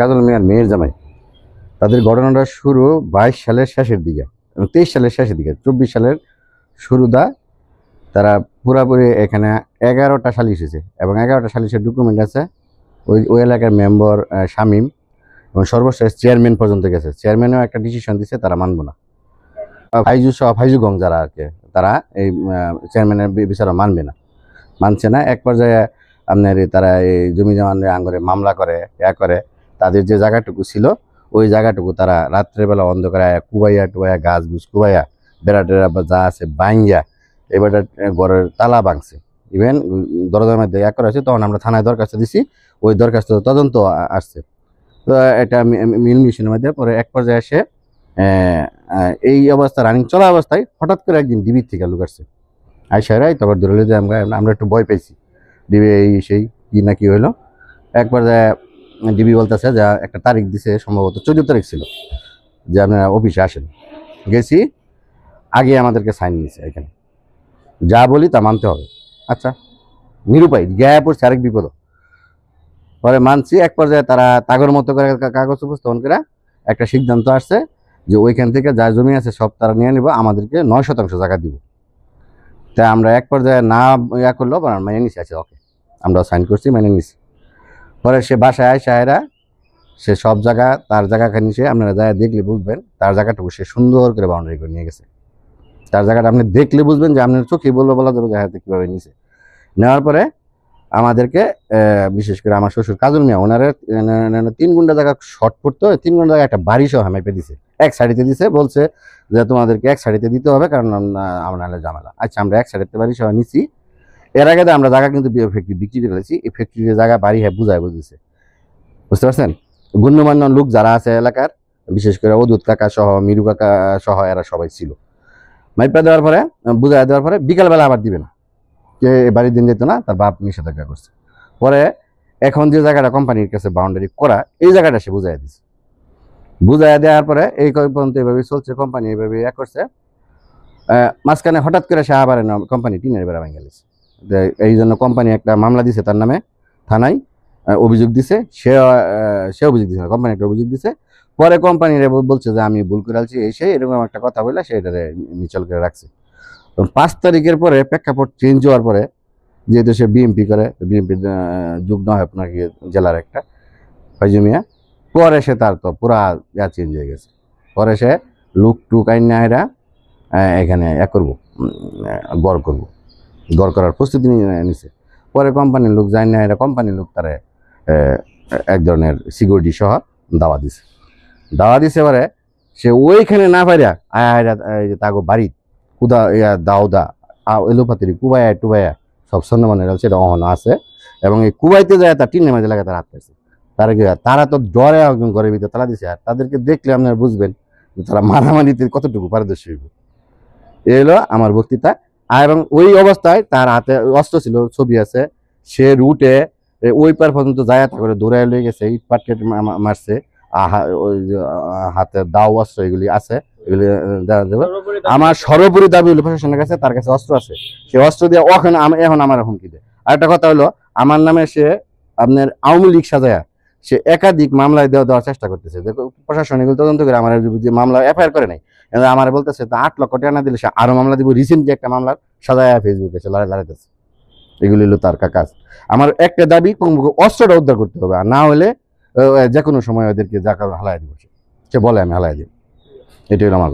কাজল মিয়ার মেয়ের জামাই, তাদের ঘটনাটা শুরু 22 সালের শেষের দিকে, 23 সালের শেষের দিকে, 24 সালের শুরুটা। তারা পুরাপুরি এখানে 11টা সালিশ হয়েছে এবং 11টা সালিশের ডকুমেন্ট আছে। ওই এলাকার মেম্বার শামীম এবং সর্বশেষ চেয়ারম্যান পর্যন্ত গেছে। চেয়ারম্যানও একটা ডিসিশন দিচ্ছে তারা মানবো না। ফাইজুগং যারা আর কি, তারা এই চেয়ারম্যানের বিচারও মানছে না। এক পর্যায়ে আপনার তারা এই জমি জমা আঙ্গরে মামলা করে, করে তাদের যে জায়গাটুকু ছিল ওই জায়গাটুকু তারা রাত্রেবেলা অন্ধকারে কুবাইয়া টুবাইয়া গাছ গুছ কুবাইয়া বেড়া টেরা যা আছে বাইঙ্গা এবার ঘরের তালা ভাঙছে। ইভেন দরজার মধ্যে করা হয়েছে। তখন আমরা থানায় দরখাস্ত দিছি, ওই দরখাস্ত তদন্ত আসছে। তো এটা মিল মিশনের মধ্যে পরে এক পর্যায়ে এসে এই অবস্থা রানিং চলা অবস্থায় হঠাৎ করে একদিন ডিবির থেকে লোক আসছে। আইসারাই তখন ধরে যে আমরা একটু ভয় পেয়েছি, ডিবি এই সেই কি না কি হইলো। এক পর্যায়ে ডিবি বলতেছে যে একটা তারিখ দিছে, সম্ভবত 14 তারিখ ছিল, যে আপনারা অফিসে আসেন। গেছি, আগে আমাদেরকে সাইন নিয়েছে। এখানে যা বলি তা মানতে হবে। আচ্ছা, নিরুপায় গ্যাপ পড়ছে আরেক বিপদ। পরে মানছি। এক পর্যায়ে তারা তাগর মতো করে কাগজ উপস্থাপন করে একটা সিদ্ধান্ত আসছে যে ওইখান থেকে যা জমি আছে সব তারা নিয়ে নিব, আমাদেরকে 9% জায়গা দিব। তাই আমরা এক পর্যায়ে না করলেও মেনে নিছি। আছে ওকে, আমরা সাইন করছি, মেনে নিছি। পরে সে বাসায় সাহেরা সে সব জায়গা তার জায়গাখানি সে আপনারা যা দেখলে বুঝবেন তার জায়গাটুকু সে সুন্দর করে বাউন্ডারি করে নিয়ে গেছে। তার জায়গাটা আপনি দেখলে বুঝবেন যে আপনার চোখে বলা যাবে জায়গাতে কীভাবে নিছে। নেওয়ার পরে আমাদেরকে বিশেষ করে আমার শ্বশুর কাজল মিয়া ওনারা 3 গুন্ডা জায়গা শর্ট পড়তো, 3 গুন্ডা জায়গা একটা বাড়ি সহ মেপে দিছে, এক সাইডেতে দিছে। বলছে যে তোমাদেরকে এক সাইডেতে দিতে হবে, কারণ আমরা ঝামেলা। আচ্ছা, আমরা এক সাইডেতে বাড়ি সহ নিছি। এর আগে আমরা জায়গা কিন্তু ফ্যাক্টরি বিক্রি করে ফেলেছি। এই ফ্যাক্টরির জায়গা বাড়ি বুঝায় বুঝেছে, বুঝতে পারছেন। গণ্যমান্য লোক যারা আছে এলাকার, বিশেষ করে অদূত কাকা সহ মিরু কাকা সহ এরা সবাই ছিল। মাইপা দেওয়ার পরে বুঝাই দেওয়ার পরে বিকালবেলা আবার দিবে না, কে বাড়ির দিন যেত না, তার বাপ নিষেধাজ্ঞা করছে। পরে এখন যে জায়গাটা কোম্পানির কাছে বাউন্ডারি করা, এই জায়গাটা সে বুঝাই দিচ্ছে। বুঝাই দেওয়ার পরে এই পর্যন্ত এইভাবে চলছে, কোম্পানি এইভাবে করছে। মাঝখানে হঠাৎ করে সে আবার কোম্পানি টিনের বেড়া ভেঙে গেছে। এই জন্য কোম্পানি একটা মামলা দিছে তার নামে, থানায় অভিযোগ দিছে। সে অভিযোগ দিছে, কোম্পানি একটা অভিযোগ দিছে। পরে কোম্পানির বলছে যে আমি ভুল করে আলছি, এই সেই এরকম একটা কথা বলে সে এটা নিচল করে রাখছে। 5 তারিখের পরে প্রেক্ষাপট চেঞ্জ হওয়ার পরে, যেহেতু সে বিএমপি করে, বিএমপির যুগ্ম হয় আপনার জেলার একটা ফাইজুমিয়া, পরে সে তার তো পুরা চেঞ্জ হয়ে গেছে। পরে সে লুক টুক আইনা এরা এখানে করবো, গড় করার প্রস্তুতি নিছে। পরে কোম্পানির লোক যায় না, এরা কোম্পানির লোক তারা এক ধরনের সিকিউরিটি সহ দাওয়া দিছে। পরে সে ওইখানে না পারিয়া তাগো বাড়ি কুদা দাউদা এলোপাতিরি কুবাইয়া টুবাইয়া সব সন্ন্যমানের সেটা অহন আছে। এবং এই কুবাইতে যায় তার টিনের মাঝে লাগে তার হাত পাইছে। তারা তো জ্বরে একজন ঘরের ভিতরে তালা দিছে। আর তাদেরকে দেখলে আপনারা বুঝবেন যে তারা মারামারিতে কতটুকু পারদর্শী হইব। এই হলো আমার বক্তৃতা। এবং ওই অবস্থায় তার হাতে অস্ত্র ছিল, ছবি আছে। সে রুটে ওই পার পর্যন্ত যায় করে দৌড়ায় লয়ে গেছে, ইট পাটকেট মারছে, হাতে দাও অস্ত্র এগুলি আছে। এগুলি আমার সর্বোপরি দাবি হলো প্রশাসনের কাছে, তার কাছে অস্ত্র আছে, সে অস্ত্র দিয়ে এখন আমার হুমকি দেয়। আর একটা কথা হলো, আমার নামে সে আপনার আওয়ামী লীগ সাজায়া সে একাধিক মামলায় দেওয়ার চেষ্টা করতেছে। প্রশাসন এগুলো তদন্ত করে আমার যে মামলা এফআইআর করে নাই, আমার বলতেছে 8 লক্ষ টাকা না দিলে সে আরো মামলা দিব। রিসেন্টলি একটা মামলার সাজায়া ফেসবুকে সে লড়াইতেছে। এগুলি হলো তার কাজ। আমার একটা দাবি, অস্ত্রটা উদ্ধার করতে হবে, আর না হলে যে কোনো সময় ওদেরকে যা হালাই দিব, সে বলে আমি হালাই দিব। এটাই হলো আমার।